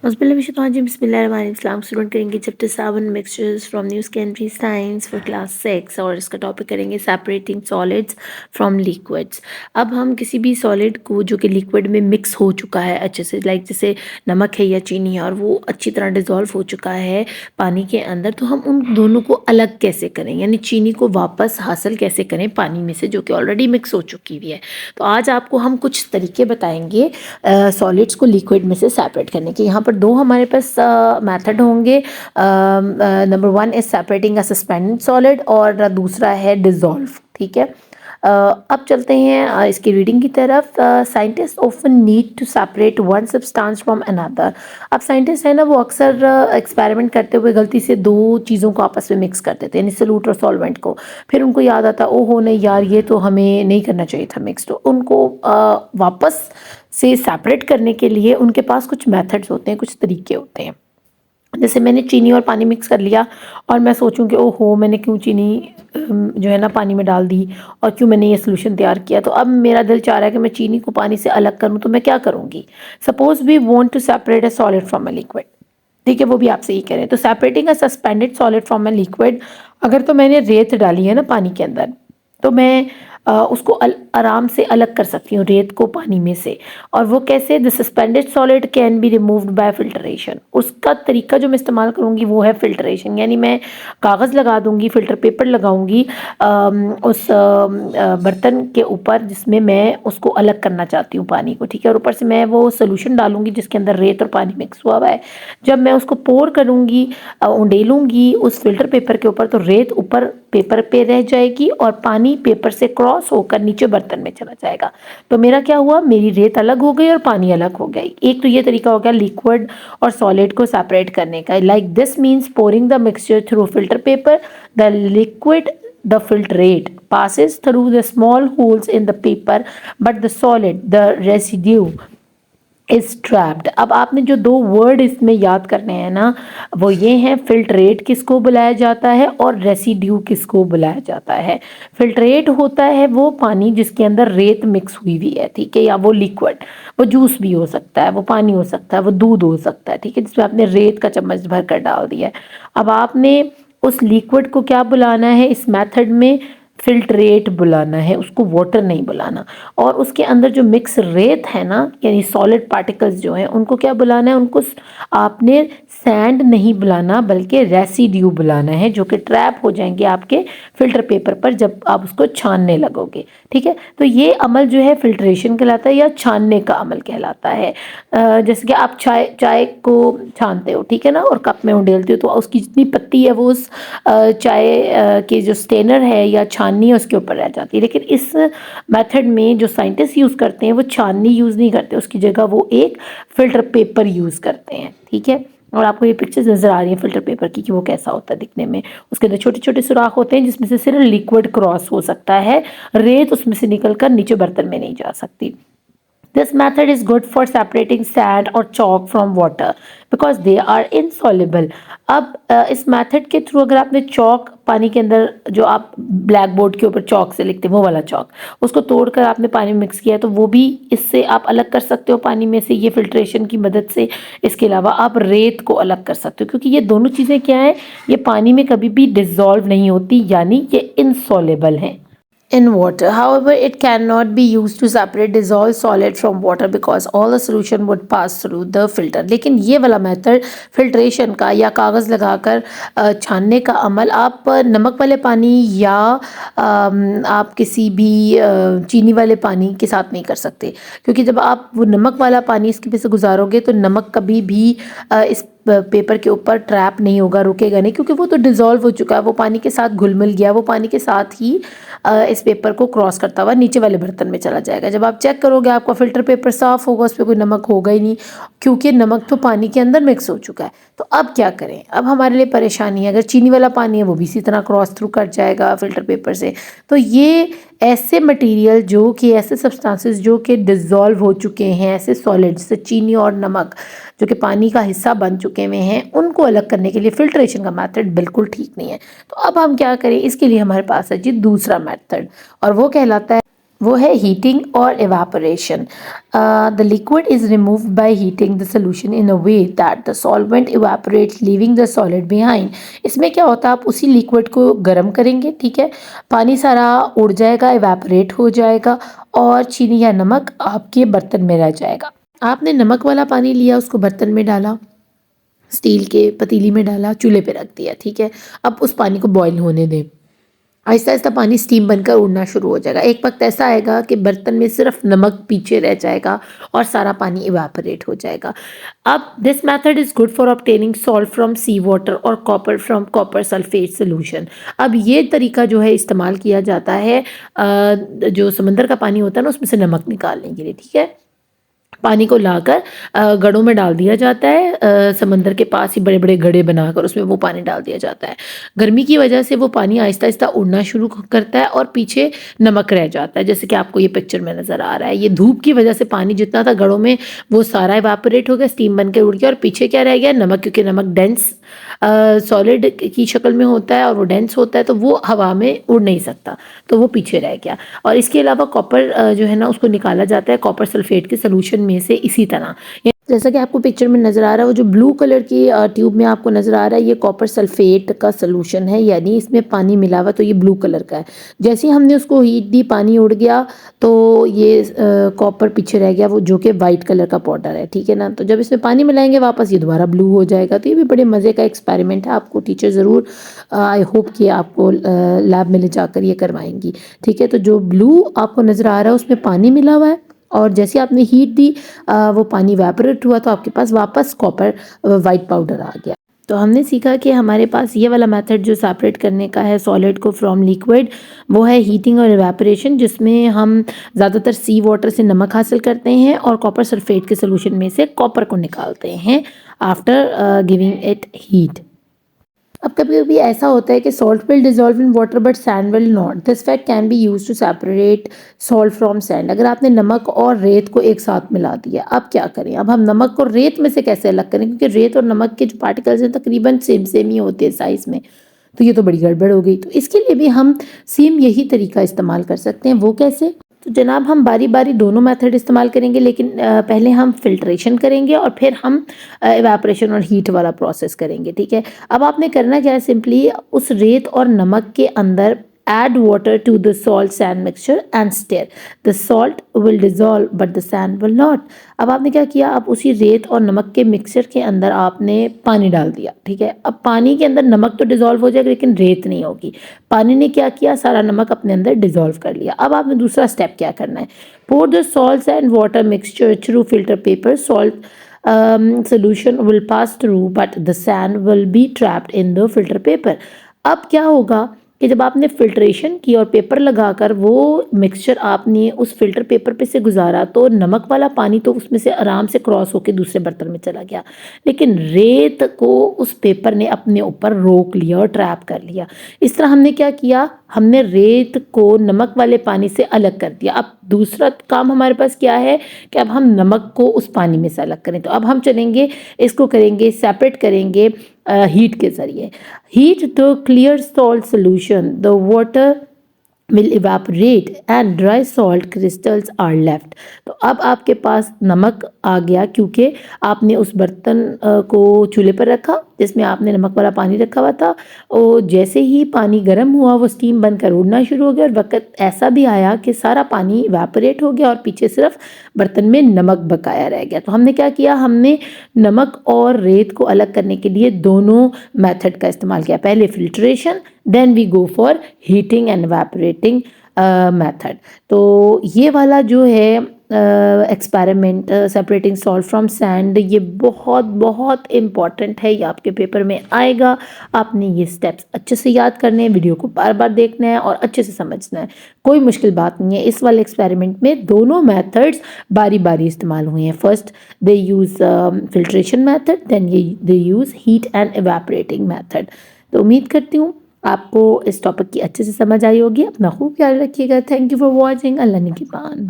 बिस्मिल्लाहिर्रहमानिर्रहीम स्टूडेंट करेंगे chapter 7 mixtures from new secondary science for class 6 और इसका टॉपिक करेंगे सेपरेटिंग सॉलिड्स फ्रॉम लिक्विड्स। अब हम किसी भी सॉलिड को जो कि लिक्विड में मिक्स हो चुका है अच्छे से, लाइक जैसे नमक है या चीनी है, और वो अच्छी तरह डिज़ोल्व हो चुका है पानी के अंदर, तो हम उन दोनों को अलग कैसे करें, यानी चीनी को वापस हासिल कैसे करें पानी में से जो कि ऑलरेडी मिक्स हो चुकी हुई है। तो आज आपको हम कुछ तरीके बताएंगे सॉलिड्स को लिक्विड में से सेपरेट करने के। यहाँ पर दो हमारे पास मेथड होंगे। Number 1 is separating a suspended solid और दूसरा है डिज़ोल्व। ठीक है, अब चलते हैं इसकी रीडिंग की तरफ। Scientist often need to separate one substance from another. अब साइंटिस्ट है ना, वो अक्सर एक्सपेरिमेंट करते हुए गलती से दो चीज़ों को आपस में मिक्स कर देते हैं, यानी सॉल्यूट और सॉल्वेंट को। फिर उनको याद आता, ओहो नहीं यार, ये तो हमें नहीं करना चाहिए था मिक्स। तो उनको वापस से सेपरेट करने के लिए उनके पास कुछ मेथड्स होते हैं, कुछ तरीके होते हैं। जैसे मैंने चीनी और पानी मिक्स कर लिया और मैं सोचूं कि ओहो मैंने क्यों चीनी जो है ना पानी में डाल दी और क्यों मैंने ये सोल्यूशन तैयार किया। तो अब मेरा दिल चाह रहा है कि मैं चीनी को पानी से अलग करूं, तो मैं क्या करूंगी। Suppose we want to separate a solid from a liquid. ठीक है, वो भी आपसे ही करें। तो separating a suspended solid from a liquid, अगर तो मैंने रेत डाली है ना पानी के अंदर, तो मैं उसको आराम से अलग कर सकती हूँ रेत को पानी में से। और वो कैसे, the suspended solid can be removed by filtration. उसका तरीका जो मैं इस्तेमाल करूँगी वो है फिल्ट्रेशन, यानी मैं कागज़ लगा दूँगी, फिल्टर पेपर लगाऊँगी उस बर्तन के ऊपर जिसमें मैं उसको अलग करना चाहती हूँ पानी को। ठीक है, और ऊपर से मैं वो सोल्यूशन डालूंगी जिसके अंदर रेत और पानी मिक्स हुआ हुआ है। जब मैं उसको पोर करूँगी, उंडेलूंगी उस फिल्टर पेपर के ऊपर, तो रेत ऊपर पेपर पे रह जाएगी और पानी पेपर से क्रॉस होकर नीचे बर्तन में चला जाएगा। तो मेरा क्या हुआ, मेरी रेत अलग हो गई और पानी अलग हो गई। एक तो ये तरीका हो गया लिक्विड और सॉलिड को सेपरेट करने का। Like this means pouring the mixture through filter paper, the liquid, the filtrate passes through the small holes in the paper, but the solid, the residue is trapped. अब आपने जो दो word इसमें याद करने हैं ना, वो ये हैं, फिल्ट्रेट किसको बुलाया जाता है और रेसिड्यू किसको बुलाया जाता है। फिल्ट्रेट होता है वो पानी जिसके अंदर रेत मिक्स हुई हुई है, ठीक है, या वो लिक्विड, वो जूस भी हो सकता है, वो पानी हो सकता है, वो दूध हो सकता है, ठीक है, जिसमें आपने रेत का चम्मच भर कर डाल दिया है। अब आपने उस लिक्विड को क्या बुलाना है इस मेथड में, फिल्ट्रेट बुलाना है, उसको वाटर नहीं बुलाना। और उसके अंदर जो मिक्स रेत है ना, यानी सॉलिड पार्टिकल्स जो हैं, उनको क्या बुलाना है, उनको आपने सैंड नहीं बुलाना बल्कि रेसिड्यू बुलाना है, जो कि ट्रैप हो जाएंगे आपके फिल्टर पेपर पर जब आप उसको छानने लगोगे। ठीक है, तो ये अमल जो है फिल्ट्रेशन कहलाता है या छानने का अमल कहलाता है। जैसे कि आप चाय को छानते हो, ठीक है ना, और कप में उंडेलते हो, तो उसकी जितनी पत्ती है वो उस चाय के जो स्टेनर है या छाननी है उसके ऊपर रह जाती है। लेकिन इस मेथड में जो साइंटिस्ट यूज़ करते हैं वो छाननी यूज़ नहीं करते, उसकी जगह वो एक फिल्टर पेपर यूज़ करते हैं। ठीक है, और आपको ये पिक्चर्स नज़र आ रही है फिल्टर पेपर की कि वो कैसा होता है दिखने में। उसके अंदर छोटे छोटे सुराख होते हैं जिसमें से सिर्फ लिक्विड क्रॉस हो सकता है, रेत उसमें से निकलकर नीचे बर्तन में नहीं जा सकती। This method is good for separating sand or chalk from water because they are insoluble. अब इस मेथड के थ्रू अगर आपने चौक पानी के अंदर, जो आप ब्लैक बोर्ड के ऊपर चौक से लिखते हैं वो वाला चौक, उसको तोड़कर आपने पानी में मिक्स किया, तो वो भी इससे आप अलग कर सकते हो पानी में से, ये फिल्ट्रेशन की मदद से। इसके अलावा आप रेत को अलग कर सकते हो, क्योंकि ये दोनों चीज़ें क्या हैं, ये पानी में कभी भी डिज़ोल्व नहीं होती, यानी ये इनसॉलेबल हैं in water. However, it cannot be used to separate dissolved solid from water because all the solution would pass through the filter. लेकिन ये वाला मेथड फिल्ट्रेशन का या कागज़ लगाकर छानने का अमल आप नमक वाले पानी या आप किसी भी चीनी वाले पानी के साथ नहीं कर सकते, क्योंकि जब आप वो नमक वाला पानी इसके पे से गुजारोगे तो नमक कभी भी इस पेपर के ऊपर ट्रैप नहीं होगा, रुकेगा नहीं, क्योंकि वो तो डिज़ोल्व हो चुका है, वो पानी के साथ घुल मिल गया, वो पानी के साथ ही इस पेपर को क्रॉस करता हुआ नीचे वाले बर्तन में चला जाएगा। जब आप चेक करोगे आपका फिल्टर पेपर साफ़ होगा, उस पर कोई नमक होगा ही नहीं, क्योंकि नमक तो पानी के अंदर मिक्स हो चुका है। तो अब क्या करें, अब हमारे लिए परेशानी है, अगर चीनी वाला पानी है वो भी इसी तरह क्रॉस थ्रू कर जाएगा फिल्टर पेपर से। तो ये ऐसे मटेरियल जो कि ऐसे सब्सटेंसेस जो कि डिज़ोल्व हो चुके हैं, ऐसे सॉलिड जैसे चीनी और नमक जो कि पानी का हिस्सा बन चुके हुए हैं, उनको अलग करने के लिए फिल्ट्रेशन का मेथड बिल्कुल ठीक नहीं है। तो अब हम क्या करें, इसके लिए हमारे पास है जी दूसरा मेथड, और वो कहलाता है वो है हीटिंग और evaporation. The liquid is removed by heating the solution in a way that the solvent evaporates leaving the solid behind. इसमें क्या होता है, आप उसी लिक्विड को गर्म करेंगे, ठीक है, पानी सारा उड़ जाएगा, इवापोरेट हो जाएगा और चीनी या नमक आपके बर्तन में रह जाएगा। आपने नमक वाला पानी लिया, उसको बर्तन में डाला, स्टील के पतीली में डाला, चूल्हे पे रख दिया, ठीक है। अब उस पानी को बॉईल होने दें। आहिस्ता आहिस्ता पानी स्टीम बनकर उड़ना शुरू हो जाएगा। एक वक्त ऐसा आएगा कि बर्तन में सिर्फ नमक पीछे रह जाएगा और सारा पानी इवापोरेट हो जाएगा। अब this method is good for obtaining salt from sea water और copper from copper sulphate solution. अब ये तरीका जो है इस्तेमाल किया जाता है जो समंदर का पानी होता है ना, उसमें से नमक निकालने के लिए, ठीक है। पानी को लाकर घड़ों में डाल दिया जाता है, समंदर के पास ही बड़े बड़े घड़े बनाकर उसमें वो पानी डाल दिया जाता है। गर्मी की वजह से वो पानी आहिस्ता आहिस्ता उड़ना शुरू करता है और पीछे नमक रह जाता है, जैसे कि आपको ये पिक्चर में नज़र आ रहा है। ये धूप की वजह से पानी जितना था घड़ों में वो सारा इवापोरेट हो गया, स्टीम बन के उड़ गया और पीछे क्या रह गया, नमक, क्योंकि नमक डेंस सॉलिड की शक्ल में होता है और वो डेंस होता है तो वो हवा में उड़ नहीं सकता, तो वो पीछे रह गया। और इसके अलावा कॉपर जो है ना, उसको निकाला जाता है कॉपर सल्फेट के सोल्यूशन में से इसी तरह। जैसा कि आपको पिक्चर में नज़र आ रहा है, वो जो ब्लू कलर की ट्यूब में आपको नज़र आ रहा है, ये कॉपर सल्फेट का सोल्यूशन है, यानी इसमें पानी मिला हुआ, तो ये ब्लू कलर का है। जैसे ही हमने उसको हीट दी, पानी उड़ गया, तो ये कॉपर पीछे रह गया, वो जो कि वाइट कलर का पाउडर है, ठीक है ना। तो जब इसमें पानी मिलाएंगे वापस, ये दोबारा ब्लू हो जाएगा। तो ये भी बड़े मज़े का एक्सपेरिमेंट है, आपको टीचर ज़रूर आई होप कि आपको लैब में ले जाकर ये करवाएंगी, ठीक है। तो जो ब्लू आपको नज़र आ रहा है उसमें पानी मिला हुआ है और जैसे आपने हीट दी वो पानी इवेपोरेट हुआ तो आपके पास वापस कॉपर वाइट पाउडर आ गया। तो हमने सीखा कि हमारे पास ये वाला मेथड जो सेपरेट करने का है सॉलिड को फ्रॉम लिक्विड, वो है हीटिंग और इवेपोरेशन, जिसमें हम ज़्यादातर सी वाटर से नमक हासिल करते हैं और कॉपर सल्फेट के सोल्यूशन में से कॉपर को निकालते हैं आफ्टर गिविंग इट हीट। अब कभी कभी ऐसा होता है कि salt will dissolve in water but sand will not. This fact can be use to separate salt from sand. अगर आपने नमक और रेत को एक साथ मिला दिया, अब क्या करें? अब हम नमक को रेत में से कैसे अलग करें, क्योंकि रेत और नमक के जो पार्टिकल्स हैं तकरीबन सेम सेम ही होते हैं साइज में, तो ये तो बड़ी गड़बड़ हो गई। तो इसके लिए भी हम सेम यही तरीका इस्तेमाल कर सकते हैं। वो कैसे? तो जनाब हम बारी बारी दोनों मेथड इस्तेमाल करेंगे, लेकिन पहले हम फिल्ट्रेशन करेंगे और फिर हम इवेपोरेशन और हीट वाला प्रोसेस करेंगे, ठीक है। अब आपने करना क्या है, सिंपली उस रेत और नमक के अंदर add water to the salt sand mixture and stir. The salt will dissolve but the sand will not. अब आपने क्या किया, अब उसी रेत और नमक के मिक्सचर के अंदर आपने पानी डाल दिया, ठीक है। अब पानी के अंदर नमक तो डिजोल्व हो जाएगा लेकिन रेत नहीं होगी। पानी ने क्या किया, सारा नमक अपने अंदर डिजोल्व कर लिया। अब आपने दूसरा स्टेप क्या करना है, pour the salt and water mixture through filter paper. Salt solution will pass through but the sand will be trapped in the filter paper. अब क्या होगा कि जब आपने फिल्ट्रेशन की और पेपर लगाकर वो मिक्सचर आपने उस फिल्टर पेपर पे से गुजारा, तो नमक वाला पानी तो उसमें से आराम से क्रॉस होकर दूसरे बर्तन में चला गया, लेकिन रेत को उस पेपर ने अपने ऊपर रोक लिया और ट्रैप कर लिया। इस तरह हमने क्या किया, हमने रेत को नमक वाले पानी से अलग कर दिया। अब दूसरा काम हमारे पास क्या है कि अब हम नमक को उस पानी में से अलग करें। तो अब हम चलेंगे, इसको करेंगे सेपरेट करेंगे हीट के ज़रिए। Heat the clear salt solution, the water will evaporate and dry salt crystals are left. तो अब आपके पास नमक आ गया, क्योंकि आपने उस बर्तन को चूल्हे पर रखा जिसमें आपने नमक वाला पानी रखा हुआ था, और जैसे ही पानी गर्म हुआ वो स्टीम बनकर उड़ना शुरू हो गया और वक्त ऐसा भी आया कि सारा पानी इवेपोरेट हो गया और पीछे सिर्फ बर्तन में नमक बकाया रह गया। तो हमने क्या किया, हमने नमक और रेत को अलग करने के लिए दोनों मेथड का इस्तेमाल किया। पहले filtration, then we go for heating and evaporating method. तो ये वाला जो है experiment separating salt from sand, ये बहुत बहुत इम्पॉर्टेंट है, ये आपके पेपर में आएगा। आपने ये स्टेप्स अच्छे से याद करने हैं, वीडियो को बार बार देखना है और अच्छे से समझना है, कोई मुश्किल बात नहीं है। इस वाले एक्सपेरिमेंट में दोनों मेथड्स बारी बारी इस्तेमाल हुए हैं। First they use filtration method, then they use heat and evaporating method. तो उम्मीद करती हूँ आपको इस टॉपिक की अच्छे से समझ आई होगी। अपना खूब ख्याल रखिएगा। Thank you for watching. अल्लाह निगहबान।